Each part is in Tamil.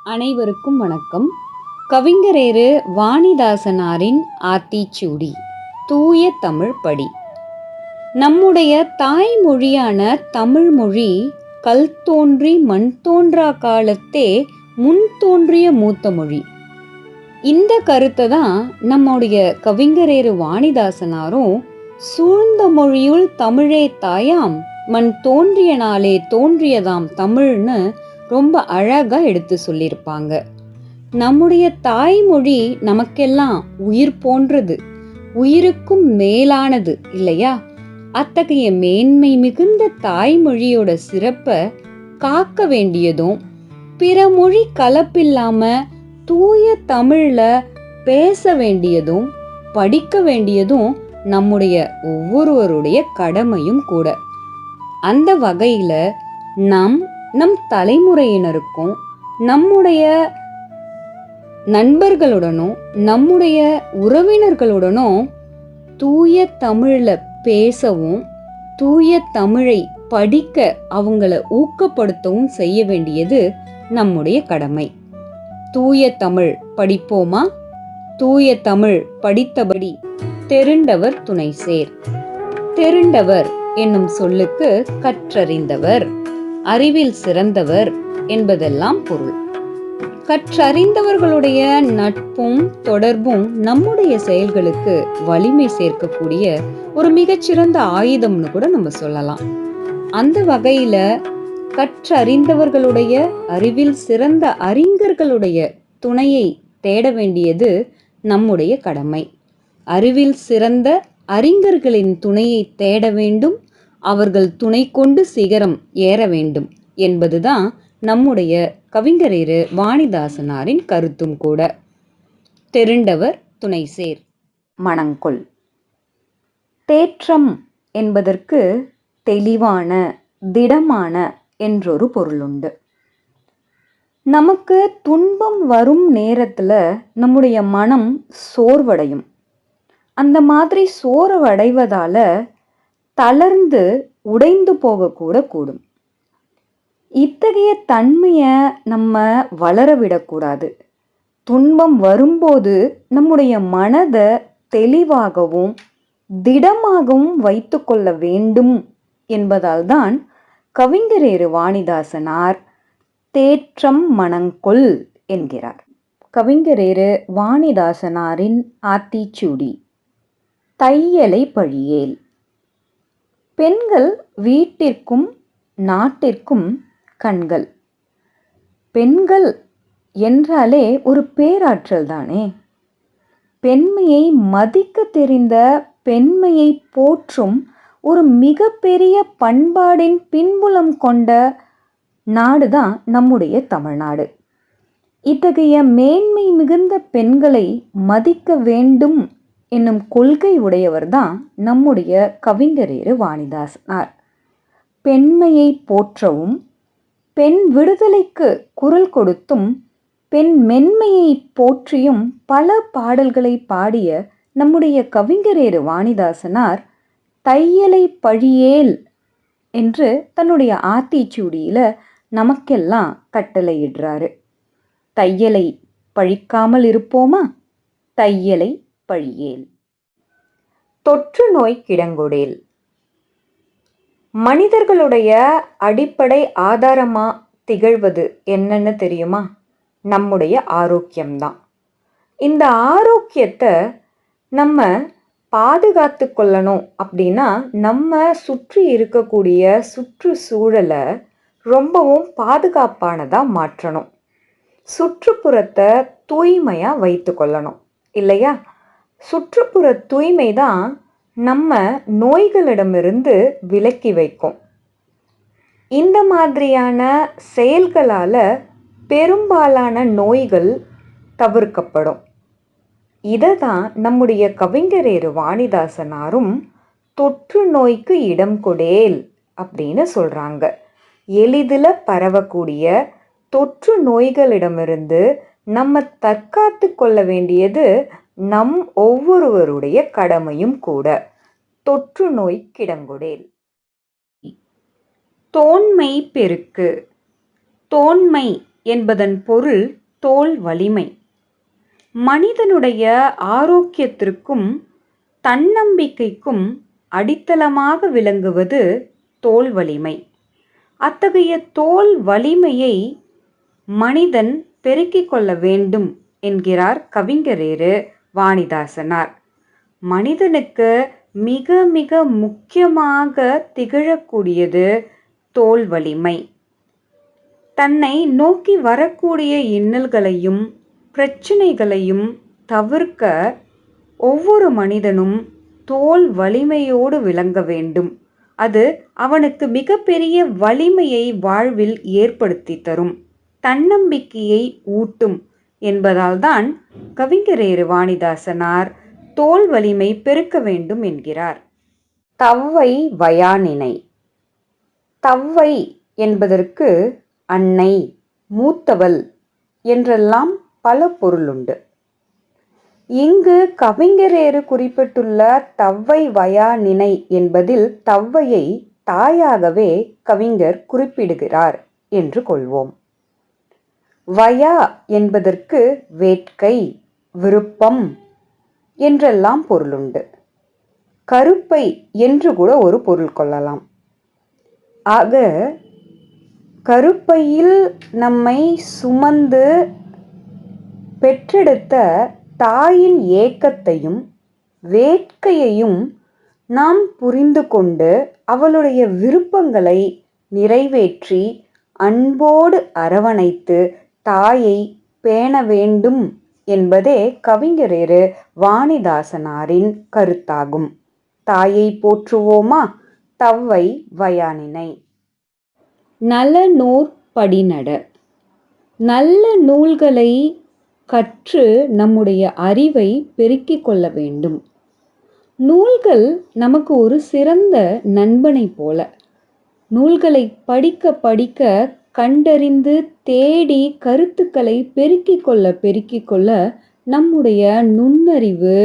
அனைவருக்கும் வணக்கம். கவிஞரேறு வாணிதாசனாரின் ஆத்திச்சூடி தூய தமிழ் படி. நம்முடைய தாய்மொழியான தமிழ்மொழி கல் தோன்றி மண் தோன்றா காலத்தே முன் தோன்றிய மூத்த மொழி. இந்த கருத்தை தான் நம்முடைய கவிஞரேறு வாணிதாசனாரும் சூழ்ந்த மொழியுள் தமிழே தாயாம் மண் தோன்றிய நாளே தோன்றியதாம் தமிழ்னு ரொம்ப அழகா எடுத்து சொல்லியிருப்பாங்க. நம்முடைய தாய்மொழி நமக்கெல்லாம் உயிர் போன்றது, உயிருக்கும் மேலானது இல்லையா? அத்தகைய மேன்மை மிகுந்த தாய்மொழியோட சிறப்பை காக்க வேண்டியதும், பிற மொழி கலப்பில்லாம தூய தமிழ்ல பேச வேண்டியதும் படிக்க வேண்டியதும் நம்முடைய ஒவ்வொருவருடைய கடமையும் கூட. அந்த வகையில நம் தலைமுறையினருக்கும் நம்முடைய நண்பர்களுடனும் நம்முடைய உறவினர்களுடனும் தூய தமிழ்ல பேசவும் தூய தமிழை படிக்க அவங்கள ஊக்கப்படுத்தவும் செய்ய வேண்டியது நம்முடைய கடமை. தூய தமிழ் படிப்போமா? தூய தமிழ் படித்தபடி தெருண்டவர் துணை சேர். தெருண்டவர் என்னும் சொல்லுக்கு கற்றறிந்தவர், அறிவில் சிறந்தவர் என்பதெல்லாம் பொருள். கற்றறிந்தவர்களுடைய நட்பும் தொடர்பும் நம்முடைய செயல்களுக்கு வலிமை சேர்க்கக்கூடிய ஒரு மிகச்சிறந்த ஆயுதம்னு கூட நம்ம சொல்லலாம். அந்த வகையில கற்றறிந்தவர்களுடைய அறிவில் சிறந்த அறிஞர்களுடைய துணையை தேட வேண்டியது நம்முடைய கடமை. அறிவில் சிறந்த அறிஞர்களின் துணையை தேட வேண்டும், அவர்கள் துணை கொண்டு சிகரம் ஏற வேண்டும் என்பதுதான் நம்முடைய கவிஞரேறு வாணிதாசனாரின் கருத்தும் கூட. தெருண்டவர் துணை சேர் மணங்கொள். தேற்றம் என்பதற்கு தெளிவான, திடமான என்றொரு பொருளுண்டு. நமக்கு துன்பம் வரும் நேரத்துல நம்முடைய மனம் சோர்வடையும். அந்த மாதிரி சோர்வடைவதால தளர்ந்து உடைந்து போகக்கூட கூடும். இத்தகைய தன்மையை நம்ம வளரவிடக்கூடாது. துன்பம் வரும்போது நம்முடைய மனதை தெளிவாகவும் திடமாகவும் வைத்து கொள்ள வேண்டும் என்பதால் தான் கவிஞரேறு வாணிதாசனார் தேற்றம் மணங்கொள் என்கிறார். கவிஞரேறு வாணிதாசனாரின் ஆத்திச்சூடி தையலை பழியேல். பெண்கள் வீட்டிற்கும் நாட்டிற்கும் கண்கள். பெண்கள் என்றாலே ஒரு பேராற்றல் தானே. பெண்மையை மதிக்க தெரிந்த, பெண்மையை போற்றும் ஒரு மிகப்பெரிய பண்பாடின் பின்புலம் கொண்ட நாடுதான் நம்முடைய தமிழ்நாடு. இத்தகைய மேன்மை மிகுந்த பெண்களை மதிக்க வேண்டும் என்னும் கொள்கை உடையவர்தான் நம்முடைய கவிஞரேறு வாணிதாசனார். பெண்மையை போற்றவும், பெண் விடுதலைக்கு குரல் கொடுத்தும், பெண் மென்மையை போற்றியும் பல பாடல்களை பாடிய நம்முடைய கவிஞரேறு வாணிதாசனார் தையலை பழியேல் என்று தன்னுடைய ஆத்திச்சூடியில நமக்கெல்லாம் கட்டளையிடுறாரு. தையலை பழிக்காமல் இருப்போமா? தையலை பழியேல். தொற்று நோய் கிடங்கொடேல். மனிதர்களுடைய அடிப்படை ஆதாரமா திகழ்வது என்னன்னு தெரியுமா? நம்முடைய ஆரோக்கியம்தான். இந்த ஆரோக்கியத்தை நம்ம பாதுகாத்து கொள்ளணும் அப்படின்னா நம்ம சுற்றி இருக்கக்கூடிய சுற்றுச்சூழலை ரொம்பவும் பாதுகாப்பானதாக மாற்றணும். சுற்றுப்புறத்தை தூய்மையாக வைத்து கொள்ளணும் இல்லையா? சுற்றுப்புற தூய்மை தான் நம்ம நோய்களிடமிருந்து விலக்கி வைக்கும். இந்த மாதிரியான செயல்களால் பெரும்பாலான நோய்கள் தவிர்க்கப்படும். இதை தான் நம்முடைய கவிஞரேறு வாணிதாசனாரும் தொற்று நோய்க்கு இடம் கொடேல் அப்படின்னு சொல்கிறாங்க. எளிதில் பரவக்கூடிய தொற்று நோய்களிடமிருந்து நம்ம தற்காத்து கொள்ள வேண்டியது நம் ஒவ்வொருவருடைய கடமையும் கூட. தொற்று நோய் கிடங்கொடேல். தோன்மை பெருக்கு. தோன்மை என்பதன் பொருள் தோல் வலிமை. மனிதனுடைய ஆரோக்கியத்திற்கும் தன்னம்பிக்கைக்கும் அடித்தளமாக விளங்குவது தோல் வலிமை. அத்தகைய தோல் வலிமையை மனிதன் பெருக்கிக் கொள்ள வேண்டும் என்கிறார் கவிஞரேறு வாணிதாசனார். மனிதனுக்கு மிக மிக முக்கியமாக திகழக்கூடியது தோல் வலிமை. தன்னை நோக்கி வரக்கூடிய இன்னல்களையும் பிரச்சனைகளையும் தவிர்க்க ஒவ்வொரு மனிதனும் தோல் வலிமையோடு விளங்க வேண்டும். அது அவனுக்கு மிகப்பெரிய வலிமையை வாழ்வில் ஏற்படுத்தி தரும், தன்னம்பிக்கையை ஊட்டும் என்பதால்தான் கவிஞரேறு வாணிதாசனார் தோல் வலிமை பெருக்க வேண்டும் என்கிறார். தவ்வை வயாநினை. தவ்வை என்பதற்கு அன்னை, மூத்தவள் என்றெல்லாம் பல பொருளுண்டு. இங்கு கவிஞரேறு குறிப்பிட்டுள்ள தவ்வை வயாநினை என்பதில் தவ்வையை தாயாகவே கவிஞர் குறிப்பிடுகிறார் என்று கொள்வோம். வயா என்பதற்கு வேட்கை, விருப்பம் என்றெல்லாம் பொருளுண்டு. கருப்பை என்று கூட ஒரு பொருள் கொள்ளலாம். ஆக கருப்பையில் நம்மை சுமந்து பெற்றெடுத்த தாயின் ஏக்கத்தையும் வேட்கையையும் நாம் புரிந்து கொண்டு அவளுடைய விருப்பங்களை நிறைவேற்றி அன்போடு அரவணைத்து தாயை பேண வேண்டும் என்பதே கவிஞரேறு வாணிதாசனாரின் கருத்தாகும். தாயை போற்றுவோமா? தவ்வை வயாநினை. நலநூற் படிநட. நல்ல நூல்களை கற்று நம்முடைய அறிவை பெருக்கிக் கொள்ள வேண்டும். நூல்கள் நமக்கு ஒரு சிறந்த நண்பனை போல. நூல்களை படிக்க படிக்க கண்டறிந்து தேடி கருத்துக்களை பெருக்கிக் கொள்ள நம்முடைய நுண்ணறிவு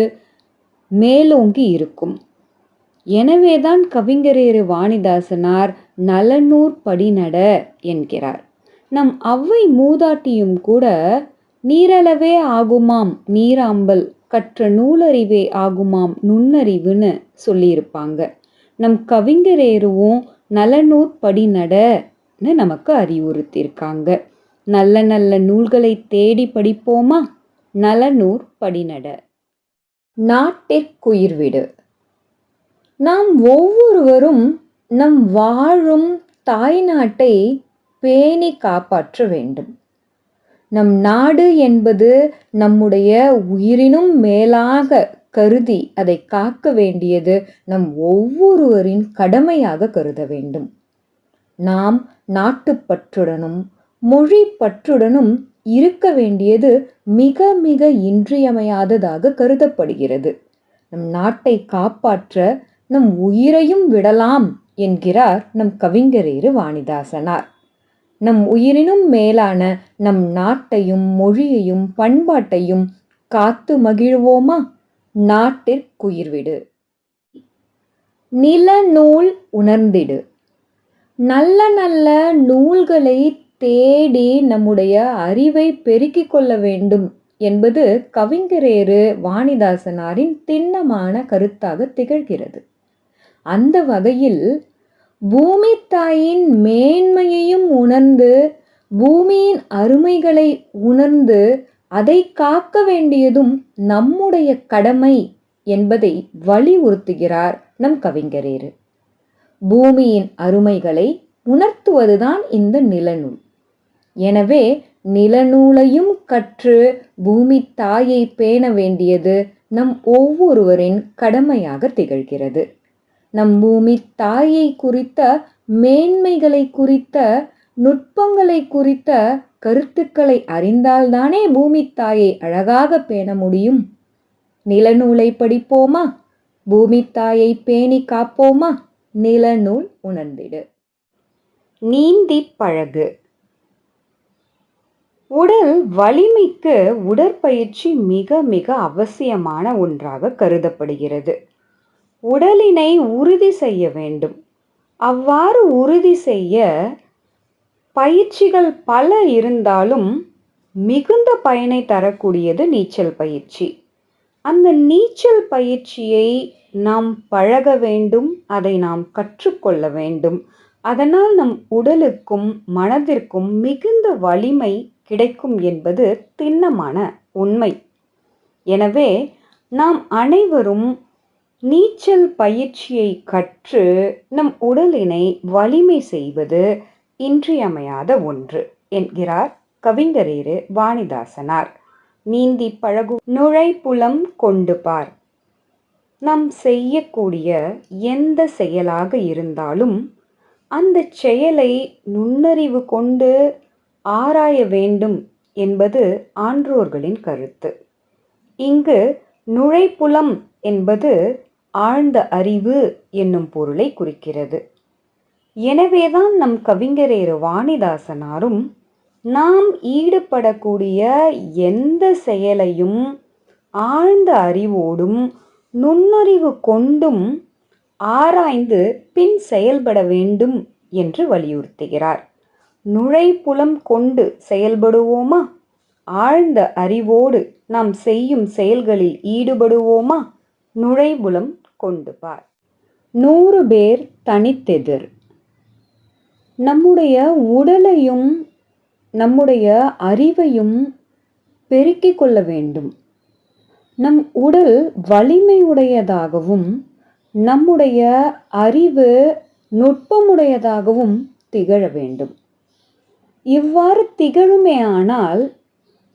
மேலோங்கி இருக்கும். எனவேதான் கவிஞரேறு வாணிதாசனார் நலநூற் படிநட என்கிறார். நம் அவ்வை மூதாட்டியும் கூட நீரளவே ஆகுமாம் நீராம்பல், கற்ற நூலறிவே ஆகுமாம் நுண்ணறிவுன்னு சொல்லியிருப்பாங்க. நம் கவிஞரேறுவும் நலநூற் படிநடன்னு நமக்கு அறிவுறுத்தியிருக்காங்க. நல்ல நல்ல நூல்களை தேடி படிப்போமா? நலநூற் படிநட. நாட்டிற்குயிர்விடு. நாம் ஒவ்வொருவரும் நம் வாழும் தாய்நாட்டை பேணி காப்பாற்ற வேண்டும். நம் நாடு என்பது நம்முடைய உயிரினும் மேலாக கருதி அதை காக்க வேண்டியது நம் ஒவ்வொருவரின் கடமையாக கருத வேண்டும். நாம் நாட்டுப்பற்றுடனும் மொழி பற்றுடனும் இருக்க வேண்டியது மிக மிக இன்றியமையாததாக கருதப்படுகிறது. நம் நாட்டை காப்பாற்ற நம் உயிரையும் விடலாம் என்கிறார் நம் கவிஞரேறு வாணிதாசனார். நம் உயிரினும் மேலான நம் நாட்டையும் மொழியையும் பண்பாட்டையும் காத்து மகிழ்வோமா? நாட்டிற்குயிர்விடு. நிலநூல் உணர்ந்திடு. நல்ல நல்ல நூல்களை தேடி நம்முடைய அறிவை பெருக்கிக் கொள்ள வேண்டும் என்பது கவிஞரேறு வாணிதாசனாரின் திண்ணமான கருத்தாக திகழ்கிறது. அந்த வகையில் பூமி தாயின் மேன்மையையும் உணர்ந்து பூமியின் அருமைகளை உணர்ந்து அதை காக்க வேண்டியதும் நம்முடைய கடமை என்பதை வலியுறுத்துகிறார் நம் கவிஞரேறு. பூமியின் அருமைகளை உணர்த்துவதுதான் இந்த நிலநூல். எனவே நிலநூலையும் கற்று பூமி தாயை பேண வேண்டியது நம் ஒவ்வொருவரின் கடமையாக திகழ்கிறது. நம் பூமி தாயை குறித்த மேன்மைகளை குறித்த நுட்பங்களை குறித்த கருத்துக்களை அறிந்தால்தானே பூமி தாயை அழகாக பேண முடியும். நிலநூலை படிப்போமா? பூமி தாயை பேணி காப்போமா? நிலநூல் உணர்ந்திடு. நீந்தி பழகு. உடல் வலிமைக்கு உடற்பயிற்சி மிக மிக அவசியமான ஒன்றாக கருதப்படுகிறது. உடலினை உறுதி செய்ய வேண்டும். அவ்வாறு உறுதி செய்ய பயிற்சிகள் பல இருந்தாலும் மிகுந்த பயனை தரக்கூடியது நீச்சல் பயிற்சி. அந்த நீச்சல் பயிற்சியை நாம் பழக வேண்டும், அதை நாம் கற்றுக்கொள்ள வேண்டும். அதனால் நம் உடலுக்கும் மனதிற்கும் மிகுந்த வலிமை கிடைக்கும் என்பது திண்ணமான உண்மை. எனவே நாம் அனைவரும் நீச்சல் பயிற்சியை கற்று நம் உடலினை வலிமை செய்வது இன்றியமையாத ஒன்று என்கிறார் கவிஞரேறு வாணிதாசனார். நீந்தி பழகு நுழைப்புலம் கொண்டு பார். நாம் செய்யக்கூடிய எந்த செயலாக இருந்தாலும் அந்த செயலை நுண்ணறிவு கொண்டு ஆராய வேண்டும் என்பது ஆன்றோர்களின் கருத்து. இங்கு நுழைப்புலம் என்பது ஆழ்ந்த அறிவு என்னும் பொருளை குறிக்கிறது. எனவேதான் நம் கவிஞரேறு வாணிதாசனாரும் நாம் ஈடுபடக்கூடிய எந்த செயலையும் ஆழ்ந்த அறிவோடும் நுண்ணறிவு கொண்டும் ஆராய்ந்து பின் செயல்பட வேண்டும் என்று வலியுறுத்துகிறார். நுழைப்புலம் கொண்டு செயல்படுவோமா? ஆழ்ந்த அறிவோடு நாம் செய்யும் செயல்களில் ஈடுபடுவோமா? நுழைப்புலம் கொண்டு பார். 100 பேர் தனித்தெதிர். நம்முடைய உடலையும் நம்முடைய அறிவையும் பெருக்கிக் கொள்ள வேண்டும். நம் உடல் வலிமையுடையதாகவும் நம்முடைய அறிவு நுட்பமுடையதாகவும் திகழ வேண்டும். இவ்வாறு திகழுமேயானால்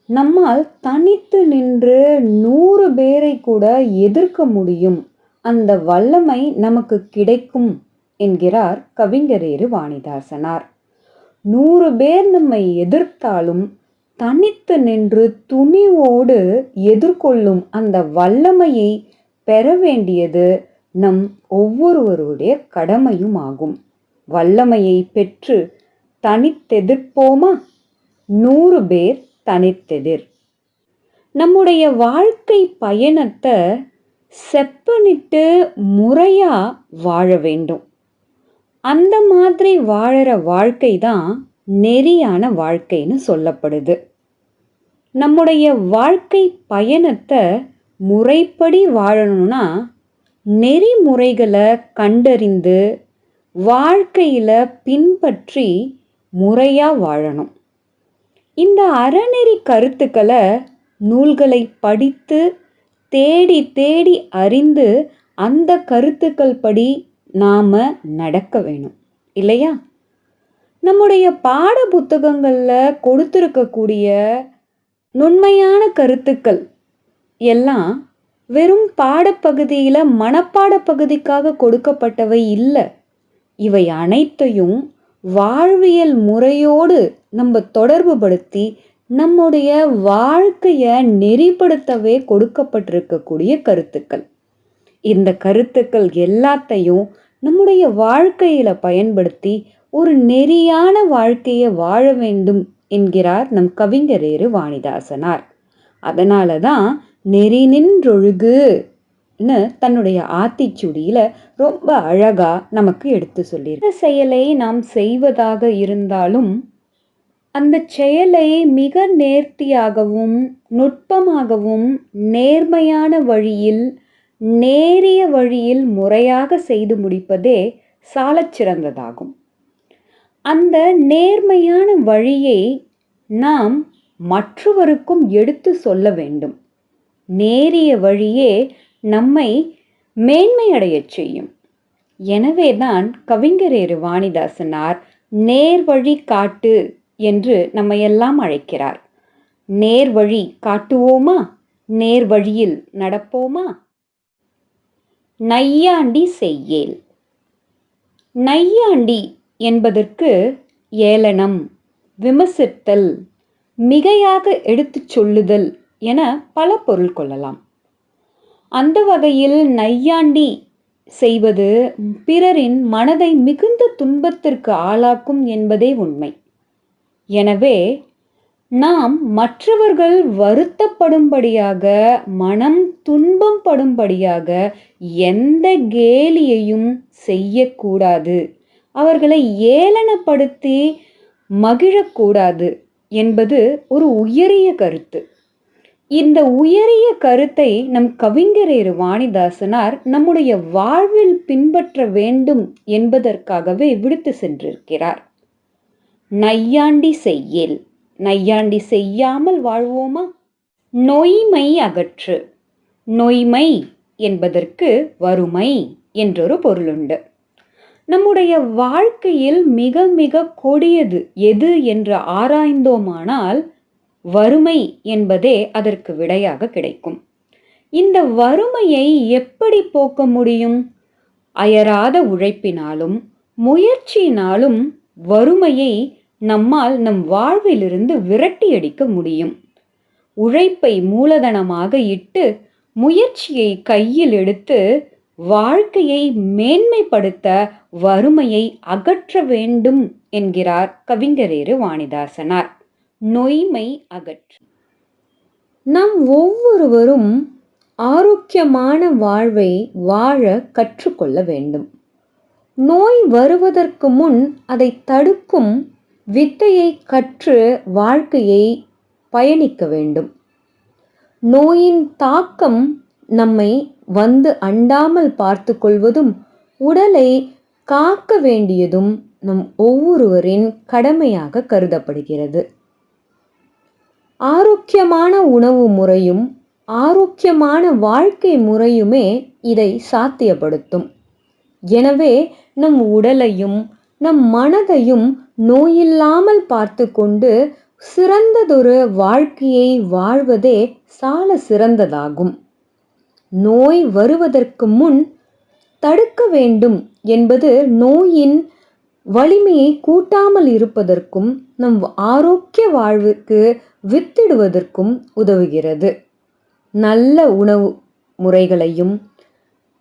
நம்மால் தனித்து நின்று 100 பேரை கூட எதிர்க்க முடியும். அந்த வல்லமை நமக்கு கிடைக்கும் என்கிறார் கவிஞரேறு வாணிதாசனார். 100 பேர் நம்மை எதிர்த்தாலும் தனித்து நின்று துணிவோடு எதிர்கொள்ளும் அந்த வல்லமையை பெற வேண்டியது நம் ஒவ்வொருவருடைய கடமையும் ஆகும். வல்லமையை பெற்று தனித்தெதிர்ப்போமா? 100 பேர் தனித்தெதிர். நம்முடைய வாழ்க்கை பயணத்தை செப்பனிட்டு முறையா வாழ வேண்டும். அந்த மாதிரி வாழற வாழ்க்கை தான் நெறியான வாழ்க்கைன்னு சொல்லப்படுது. நம்முடைய வாழ்க்கை பயணத்தை முறைப்படி வாழணும்னா நெறிமுறைகளை கண்டறிந்து வாழ்க்கையில பின்பற்றி முறையா வாழணும். இந்த அறநெறி கருத்துக்களை நூல்களை படித்து தேடி தேடி அறிந்து அந்த கருத்துக்கள் படி நாம நடக்க வேணும் இல்லையா? நம்முடைய பாட புத்தகங்களில் கொடுத்திருக்கக்கூடிய நுண்மையான கருத்துக்கள் எல்லாம் வெறும் பாடப்பகுதியில் மனப்பாட பகுதிக்காக கொடுக்கப்பட்டவை இல்லை. இவை அனைத்தையும் வாழ்வியல் முறையோடு நம்ம தொடர்பு படுத்தி நம்முடைய வாழ்க்கையை நெறிப்படுத்தவே கொடுக்கப்பட்டிருக்கக்கூடிய கருத்துக்கள். இந்த கருத்துக்கள் எல்லாத்தையும் நம்முடைய வாழ்க்கையில பயன்படுத்தி ஒரு நெறியான வாழ்க்கையை வாழ வேண்டும் என்கிறார் நம் கவிஞரேறு வாணிதாசனார். அதனால தான் நெறி நின்றொழுகுன்னு தன்னுடைய ஆத்திச்சூடியில ரொம்ப அழகா நமக்கு எடுத்து சொல்லியிருக்க. செயலை நாம் செய்வதாக இருந்தாலும் அந்த செயலை மிக நேர்த்தியாகவும் நுட்பமாகவும் நேர்மையான வழியில் நேரிய வழியில் முறையாக செய்து முடிப்பதே சாலச் சிறந்ததாகும். அந்த நேர்மையான வழியை நாம் மற்றவருக்கும் எடுத்து சொல்ல வேண்டும். நேரிய வழியே நம்மை மேன்மையடையச் செய்யும். எனவேதான் கவிஞரேறு வாணிதாசனார் நேர்வழி காட்டு என்று நம்மையெல்லாம் அழைக்கிறார். நேர்வழி காட்டுவோமா? நேர்வழியில் நடப்போமா? நையாண்டி செய்யேல். நையாண்டி என்பதற்கு ஏளனம், விமர்சித்தல், மிகையாக எடுத்துச் சொல்லுதல் என பல பொருள் கொள்ளலாம். அந்த வகையில் நையாண்டி செய்வது பிறரின் மனதை மிகுந்த துன்பத்திற்கு ஆளாக்கும் என்பதே உண்மை. எனவே நாம் மற்றவர்கள் வருத்தப்படும்படியாக மனம் துன்பம் படும்படியாக எந்த கேலியையும் செய்யக்கூடாது. அவர்களை ஏளனப்படுத்தி மகிழக்கூடாது என்பது ஒரு உயரிய கருத்து. இந்த உயரிய கருத்தை நம் கவிஞரேறு வாணிதாசனார் நம்முடைய வாழ்வில் பின்பற்ற வேண்டும் என்பதற்காகவே விடுத்து சென்றிருக்கிறார். நையாண்டி செய்யேல், நையாண்டி செய்யாமல் வாழ்வோமா? நொய்மை அகற்று. நொய்மை என்பதற்கு வறுமை என்றொரு பொருளுண்டு. நம்முடைய வாழ்க்கையில் மிக மிக கொடியது எது என்று ஆராய்ந்தோமானால் வறுமை என்பதே அதற்கு விடையாக கிடைக்கும். இந்த வறுமையை எப்படி போக்க முடியும்? அயராத உழைப்பினாலும் முயற்சியினாலும் வறுமையை நம்மால் நம் வாழ்விலிருந்து விரட்டியடிக்க முடியும். உழைப்பை மூலதனமாக இட்டு முயற்சியை கையில் எடுத்து வாழ்க்கையை மேன்மைப்படுத்த வறுமையை அகற்ற வேண்டும் என்கிறார் கவிஞரேறு வாணிதாசனார். நொய்மை அகற்று. நாம் ஒவ்வொருவரும் ஆரோக்கியமான வாழ்வை வாழ கற்றுக்கொள்ள வேண்டும். நோய் வருவதற்கு முன் அதை தடுக்கும் வித்தையை கற்று வாழ்க்கையை பயணிக்க வேண்டும். நோயின் தாக்கம் நம்மை வந்து அண்டாமல் பார்த்து கொள்வதும் உடலை காக்க வேண்டியதும் நம் ஒவ்வொருவரின் கடமையாக கருதப்படுகிறது. ஆரோக்கியமான உணவு முறையும் ஆரோக்கியமான வாழ்க்கை முறையுமே இதை சாத்தியப்படுத்தும். எனவே நம் உடலையும் நம் மனதையும் நோயில்லாமல் பார்த்து கொண்டு சிறந்ததொரு வாழ்க்கையை வாழ்வதே சால சிறந்ததாகும். நோய் வருவதற்கு முன் தடுக்க வேண்டும் என்பது நோயின் வலிமையை கூட்டாமல் இருப்பதற்கும் நம் ஆரோக்கிய வாழ்வுக்கு வித்திடுவதற்கும் உதவுகிறது. நல்ல உணவு முறைகளையும்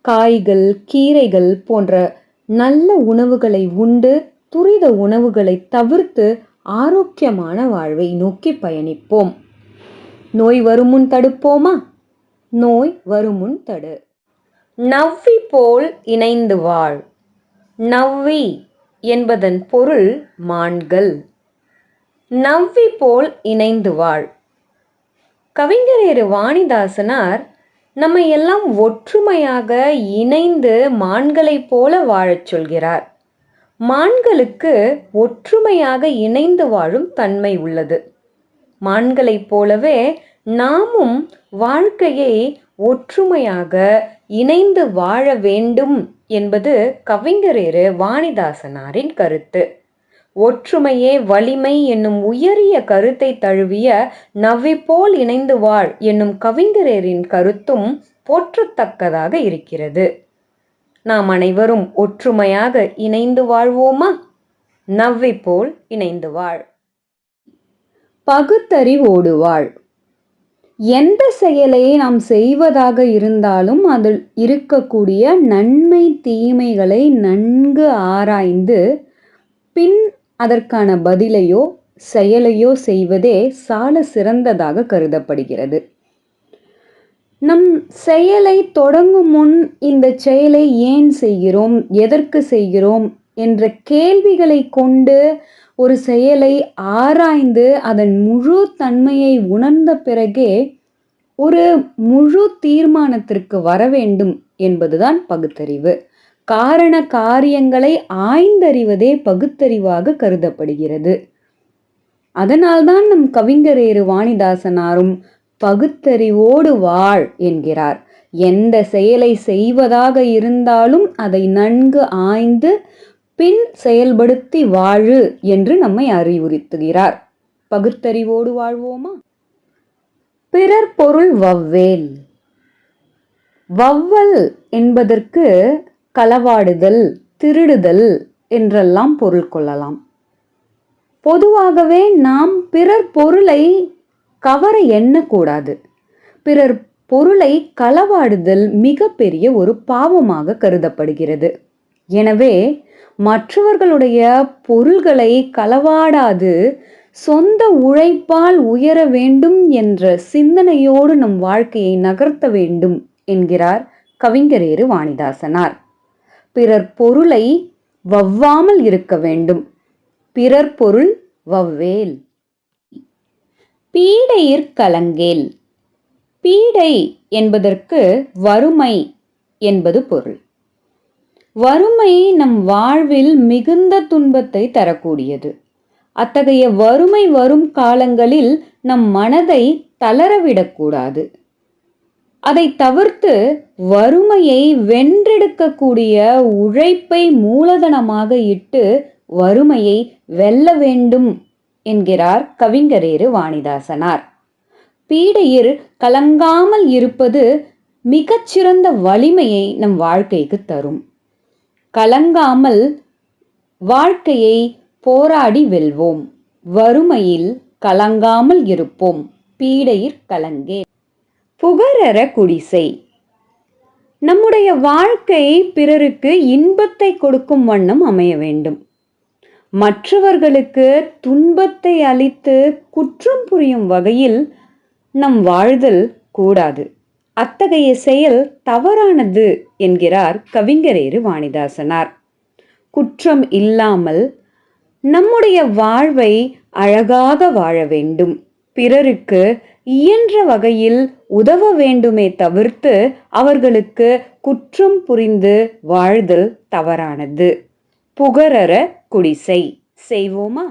காய்கள் கீரைகள் போன்ற நல்ல உணவுகளை உண்டு துரித உணவுகளை தவிர்த்து ஆரோக்கியமான வாழ்வை நோக்கி பயணிப்போம். நோய் வருமுன் தடுப்போமா? நோய் வருமுன் தடு. நவ்வி போல் இணைந்து வாழ். நவ்வி என்பதன் பொருள் மான்கள். நவ்வி போல் இணைந்து வாழ். கவிஞரேறு வாணிதாசனார் நம்மை எல்லாம் ஒற்றுமையாக இணைந்து மான்களைப் போல வாழச் சொல்கிறார். மான்களுக்கு ஒற்றுமையாக இணைந்து வாழும் தன்மை உள்ளது. மான்களைப் போலவே நாமும் வாழ்க்கையை ஒற்றுமையாக இணைந்து வாழ வேண்டும் என்பது கவிஞரேறு வாணிதாசனாரின் கருத்து. ஒற்றுமையே வலிமை என்னும் உயரிய கருத்தை தழுவிய நவ்வி போல் இணைந்து வாழ் என்னும் கவிஞரேரின் கருத்தும் போற்றத்தக்கதாக இருக்கிறது. நாம் அனைவரும் ஒற்றுமையாக இணைந்து வாழ்வோமா? நவ்வி போல் இணைந்து வாழ். பகுத்தறிவோடு வாழ். எந்த செயலை நாம் செய்வதாக இருந்தாலும் அதில் இருக்கக்கூடிய நன்மை தீமைகளை நன்கு ஆராய்ந்து பின் அதற்கான பதிலையோ செயலையோ செய்வதே சால சிறந்ததாக கருதப்படுகிறது. நம் செயலை தொடங்கும் முன் இந்த செயலை ஏன் செய்கிறோம், எதற்கு செய்கிறோம் என்ற கேள்விகளை கொண்டு ஒரு செயலை ஆராய்ந்து அதன் முழு தன்மையை உணர்ந்த பிறகே ஒரு முழு தீர்மானத்திற்கு வர வேண்டும் என்பதுதான் பகுத்தறிவு. காரண காரியங்களை ஆய்ந்தறிவதே பகுத்தறிவாக கருதப்படுகிறது. அதனால்தான் நம் கவிஞரேறு வாணிதாசனாரும் பகுத்தறிவோடு வாழ் என்கிறார். எந்த செயலை செய்வதாக இருந்தாலும் அதை நன்கு ஆய்ந்து பின் செயல்படுத்தி வாழு என்று நம்மை அறிவுறுத்துகிறார். பகுத்தறிவோடு வாழ்வோமா? பிறர் பொருள் வவ்வேல். வவ்வல் என்பதற்கு களவாடுதல், திருடுதல் என்றெல்லாம் பொருள் கொள்ளலாம். பொதுவாகவே நாம் பிறர் பொருளை கவர எண்ணக்கூடாது. பிறர் பொருளை களவாடுதல் மிகப்பெரிய ஒரு பாவமாக கருதப்படுகிறது. எனவே மற்றவர்களுடைய பொருள்களை களவாடாது சொந்த உழைப்பால் உயர வேண்டும் என்ற சிந்தனையோடு நம் வாழ்க்கையை நகர்த்த வேண்டும் என்கிறார் கவிஞரேறு வாணிதாசனார். பிறர் பொருளை வவ்வாமல் இருக்க வேண்டும். பிறர் பொருள் வவ்வேல். பீடையிற் கலங்கேல். பீடை என்பதற்கு வறுமை என்பது பொருள். வறுமை நம் வாழ்வில் மிகுந்த துன்பத்தை தரக்கூடியது. அத்தகைய வறுமை வரும் காலங்களில் நம் மனதை தளரவிடக்கூடாது. அதை தவிர்த்து வறுமையை வென்றெடுக்கக்கூடிய உழைப்பை மூலதனமாக இட்டு வறுமையை வெல்ல வேண்டும் என்கிறார் கவிஞரேறு வாணிதாசனார். பீடையில் கலங்காமல் இருப்பது மிகச்சிறந்த வலிமையை நம் வாழ்க்கைக்கு தரும். கலங்காமல் வாழ்க்கையை போராடி வெல்வோம். வறுமையில் கலங்காமல் இருப்போம். பீடையிற் கலங்கே. புகரற குடிசை. நம்முடைய வாழ்க்கை பிறருக்கு இன்பத்தை கொடுக்கும் வண்ணம் அமைய வேண்டும். மற்றவர்களுக்கு துன்பத்தை அளித்து குற்றம் புரியும் வகையில் நம் வாழ்தல் கூடாது. அத்தகைய செயல் தவறானது என்கிறார் கவிஞரேறு வாணிதாசனார். குற்றம் இல்லாமல் நம்முடைய வாழ்வை அழகாக வாழ வேண்டும். பிறருக்கு இயன்ற வகையில் உதவ வேண்டுமே தவிர்த்து அவர்களுக்கு குற்றம் புரிந்து வாழ்தல் தவறானது. புகரற குடிசை. செய்வோமா?